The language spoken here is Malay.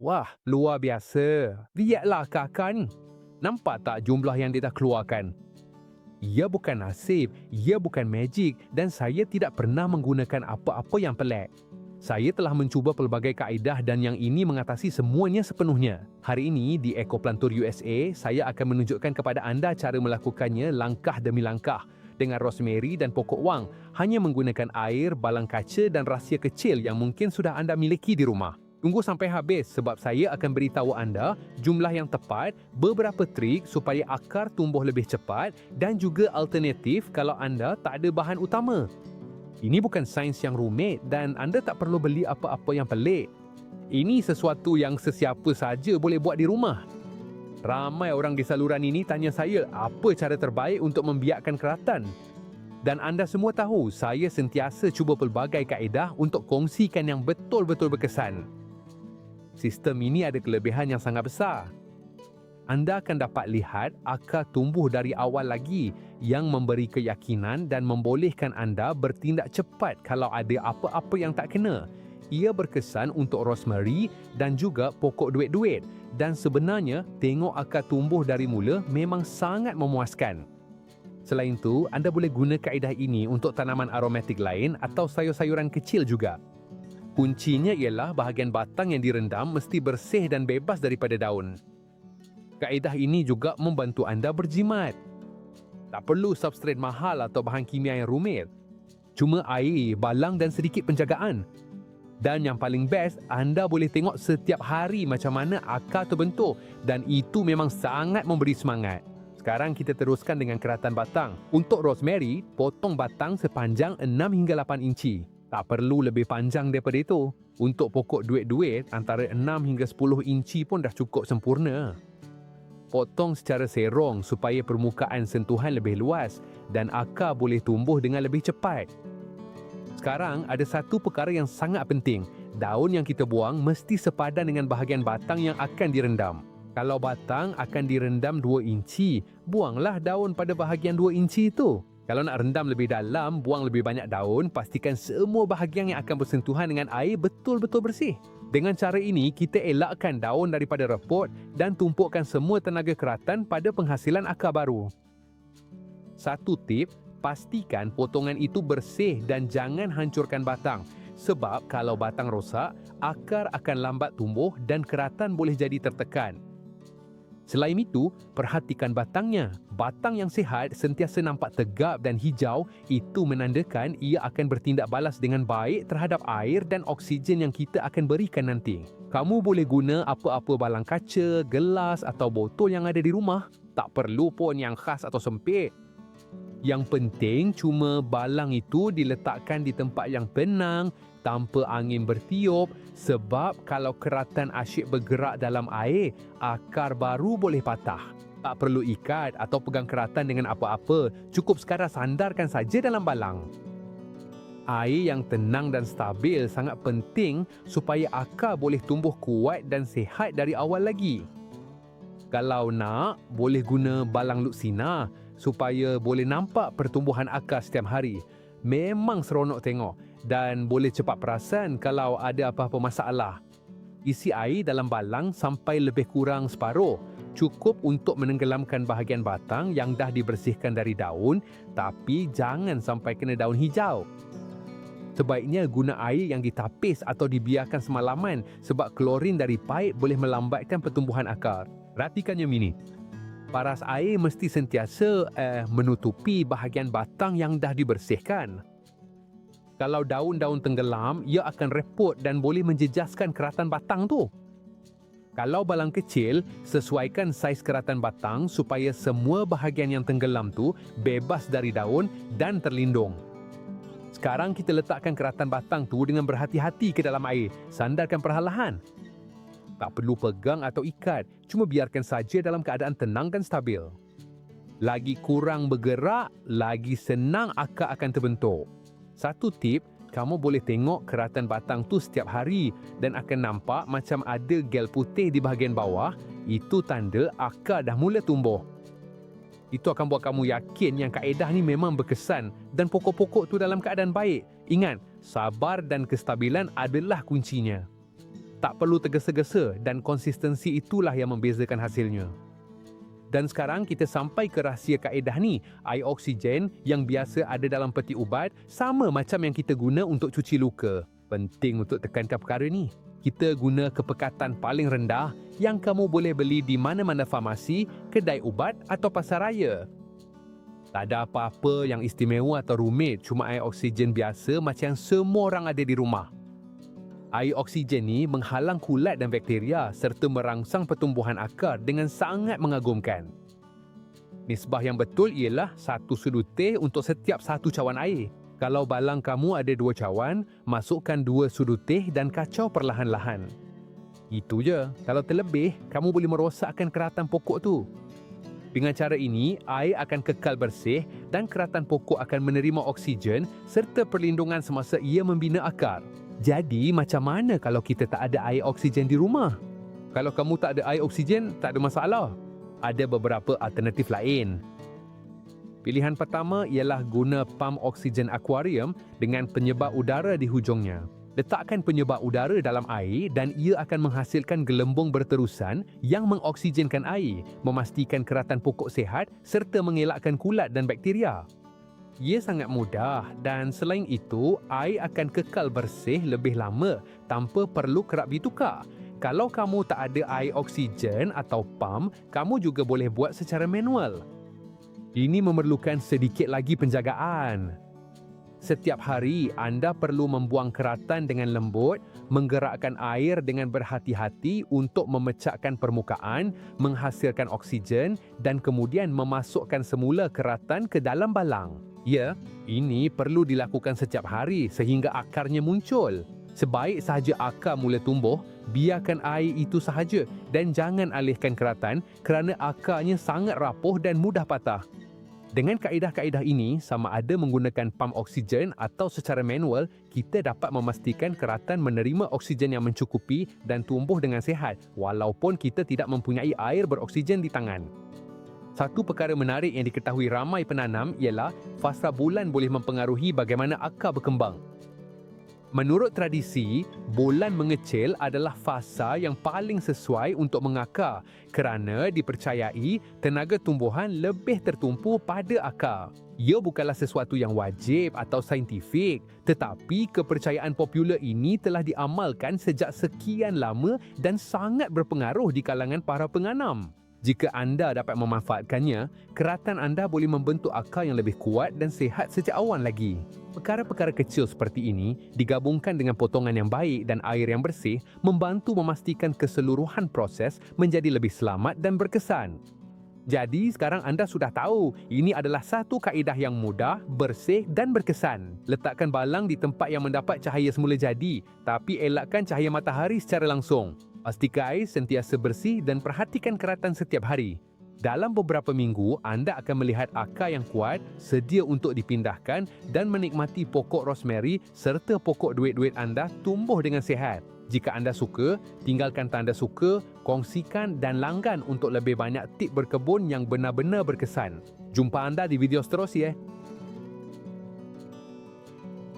Wah, luar biasa. Lihatlah kakak ni. Nampak tak jumlah yang dia dah keluarkan? Ia bukan nasib, ia bukan magic dan saya tidak pernah menggunakan apa-apa yang pelik. Saya telah mencuba pelbagai kaedah dan yang ini mengatasi semuanya sepenuhnya. Hari ini di Ecoplantur USA, saya akan menunjukkan kepada anda cara melakukannya langkah demi langkah dengan rosemary dan pokok wang, hanya menggunakan air, balang kaca dan rahsia kecil yang mungkin sudah anda miliki di rumah. Tunggu sampai habis sebab saya akan beritahu anda jumlah yang tepat, beberapa trik supaya akar tumbuh lebih cepat dan juga alternatif kalau anda tak ada bahan utama. Ini bukan sains yang rumit dan anda tak perlu beli apa-apa yang pelik. Ini sesuatu yang sesiapa saja boleh buat di rumah. Ramai orang di saluran ini tanya saya apa cara terbaik untuk membiakkan keratan. Dan anda semua tahu saya sentiasa cuba pelbagai kaedah untuk kongsikan yang betul-betul berkesan. Sistem ini ada kelebihan yang sangat besar. Anda akan dapat lihat akar tumbuh dari awal lagi yang memberi keyakinan dan membolehkan anda bertindak cepat kalau ada apa-apa yang tak kena. Ia berkesan untuk rosemary dan juga pokok duit-duit dan sebenarnya tengok akar tumbuh dari mula memang sangat memuaskan. Selain itu, anda boleh guna kaedah ini untuk tanaman aromatik lain atau sayur-sayuran kecil juga. Kuncinya ialah bahagian batang yang direndam mesti bersih dan bebas daripada daun. Kaedah ini juga membantu anda berjimat. Tak perlu substrat mahal atau bahan kimia yang rumit. Cuma air, balang dan sedikit penjagaan. Dan yang paling best, anda boleh tengok setiap hari macam mana akar terbentuk dan itu memang sangat memberi semangat. Sekarang kita teruskan dengan keratan batang. Untuk rosemary, potong batang sepanjang 6 hingga 8 inci. Tak perlu lebih panjang daripada itu. Untuk pokok duit-duit, antara 6 hingga 10 inci pun dah cukup sempurna. Potong secara serong supaya permukaan sentuhan lebih luas dan akar boleh tumbuh dengan lebih cepat. Sekarang, ada satu perkara yang sangat penting. Daun yang kita buang mesti sepadan dengan bahagian batang yang akan direndam. Kalau batang akan direndam 2 inci, buanglah daun pada bahagian 2 inci itu. Kalau nak rendam lebih dalam, buang lebih banyak daun, pastikan semua bahagian yang akan bersentuhan dengan air betul-betul bersih. Dengan cara ini, kita elakkan daun daripada repot dan tumpukkan semua tenaga keratan pada penghasilan akar baru. Satu tip, pastikan potongan itu bersih dan jangan hancurkan batang. Sebab kalau batang rosak, akar akan lambat tumbuh dan keratan boleh jadi tertekan. Selain itu, perhatikan batangnya. Batang yang sihat sentiasa nampak tegap dan hijau, itu menandakan ia akan bertindak balas dengan baik terhadap air dan oksigen yang kita akan berikan nanti. Kamu boleh guna apa-apa balang kaca, gelas atau botol yang ada di rumah. Tak perlu pun yang khas atau sempit. Yang penting cuma balang itu diletakkan di tempat yang tenang, tanpa angin bertiup, sebab kalau keratan asyik bergerak dalam air, akar baru boleh patah. Tak perlu ikat atau pegang keratan dengan apa-apa, cukup sekadar sandarkan saja dalam balang. Air yang tenang dan stabil sangat penting supaya akar boleh tumbuh kuat dan sihat dari awal lagi. Kalau nak, boleh guna balang luksina supaya boleh nampak pertumbuhan akar setiap hari. Memang seronok tengok dan boleh cepat perasan kalau ada apa-apa masalah. Isi air dalam balang sampai lebih kurang separuh. Cukup untuk menenggelamkan bahagian batang yang dah dibersihkan dari daun, tapi jangan sampai kena daun hijau. Sebaiknya guna air yang ditapis atau dibiarkan semalaman sebab klorin dari paip boleh melambatkan pertumbuhan akar. Perhatikan yang ini. Paras air mesti sentiasa menutupi bahagian batang yang dah dibersihkan. Kalau daun-daun tenggelam, ia akan repot dan boleh menjejaskan keratan batang tu. Kalau balang kecil, sesuaikan saiz keratan batang supaya semua bahagian yang tenggelam tu bebas dari daun dan terlindung. Sekarang kita letakkan keratan batang tu dengan berhati-hati ke dalam air. Sandarkan perlahan. Tak perlu pegang atau ikat, cuma biarkan saja dalam keadaan tenang dan stabil. Lagi kurang bergerak, lagi senang akar akan terbentuk. Satu tip, kamu boleh tengok keratan batang tu setiap hari dan akan nampak macam ada gel putih di bahagian bawah, itu tanda akar dah mula tumbuh. Itu akan buat kamu yakin yang kaedah ni memang berkesan dan pokok-pokok tu dalam keadaan baik. Ingat, sabar dan kestabilan adalah kuncinya. Tak perlu tergesa-gesa dan konsistensi itulah yang membezakan hasilnya. Dan sekarang kita sampai ke rahsia kaedah ni. Air oksigen yang biasa ada dalam peti ubat sama macam yang kita guna untuk cuci luka. Penting untuk tekankan perkara ni. Kita guna kepekatan paling rendah yang kamu boleh beli di mana-mana farmasi, kedai ubat atau pasar raya. Tak ada apa-apa yang istimewa atau rumit, cuma air oksigen biasa macam yang semua orang ada di rumah. Air oksigen ni menghalang kulat dan bakteria serta merangsang pertumbuhan akar dengan sangat mengagumkan. Nisbah yang betul ialah 1 sudu teh untuk setiap 1 cawan air. Kalau balang kamu ada 2 cawan, masukkan 2 sudu teh dan kacau perlahan-lahan. Itu je. Kalau terlebih, kamu boleh merosakkan keratan pokok tu. Dengan cara ini, air akan kekal bersih dan keratan pokok akan menerima oksigen serta perlindungan semasa ia membina akar. Jadi, macam mana kalau kita tak ada air oksigen di rumah? Kalau kamu tak ada air oksigen, tak ada masalah. Ada beberapa alternatif lain. Pilihan pertama ialah guna pam oksigen akuarium dengan penyebab udara di hujungnya. Letakkan penyebab udara dalam air dan ia akan menghasilkan gelembung berterusan yang mengoksigenkan air, memastikan keratan pokok sihat serta mengelakkan kulat dan bakteria. Ia sangat mudah dan selain itu, air akan kekal bersih lebih lama tanpa perlu kerap ditukar. Kalau kamu tak ada air oksigen atau pam, kamu juga boleh buat secara manual. Ini memerlukan sedikit lagi penjagaan. Setiap hari, anda perlu membuang keratan dengan lembut, menggerakkan air dengan berhati-hati untuk memecahkan permukaan, menghasilkan oksigen dan kemudian memasukkan semula keratan ke dalam balang. Ya, ini perlu dilakukan setiap hari sehingga akarnya muncul. Sebaik sahaja akar mula tumbuh, biarkan air itu sahaja dan jangan alihkan keratan kerana akarnya sangat rapuh dan mudah patah. Dengan kaedah-kaedah ini, sama ada menggunakan pam oksigen atau secara manual, kita dapat memastikan keratan menerima oksigen yang mencukupi dan tumbuh dengan sihat walaupun kita tidak mempunyai air beroksigen di tangan. Satu perkara menarik yang diketahui ramai penanam ialah fasa bulan boleh mempengaruhi bagaimana akar berkembang. Menurut tradisi, bulan mengecil adalah fasa yang paling sesuai untuk mengakar kerana dipercayai tenaga tumbuhan lebih tertumpu pada akar. Ia bukanlah sesuatu yang wajib atau saintifik, tetapi kepercayaan popular ini telah diamalkan sejak sekian lama dan sangat berpengaruh di kalangan para penganam. Jika anda dapat memanfaatkannya, keratan anda boleh membentuk akar yang lebih kuat dan sihat sejak awal lagi. Perkara-perkara kecil seperti ini digabungkan dengan potongan yang baik dan air yang bersih membantu memastikan keseluruhan proses menjadi lebih selamat dan berkesan. Jadi sekarang anda sudah tahu, ini adalah satu kaedah yang mudah, bersih dan berkesan. Letakkan balang di tempat yang mendapat cahaya semula jadi, tapi elakkan cahaya matahari secara langsung. Pastikan air sentiasa bersih dan perhatikan keratan setiap hari. Dalam beberapa minggu, anda akan melihat akar yang kuat, sedia untuk dipindahkan dan menikmati pokok rosemary serta pokok duit-duit anda tumbuh dengan sihat. Jika anda suka, tinggalkan tanda suka, kongsikan dan langgan untuk lebih banyak tip berkebun yang benar-benar berkesan. Jumpa anda di video seterusnya.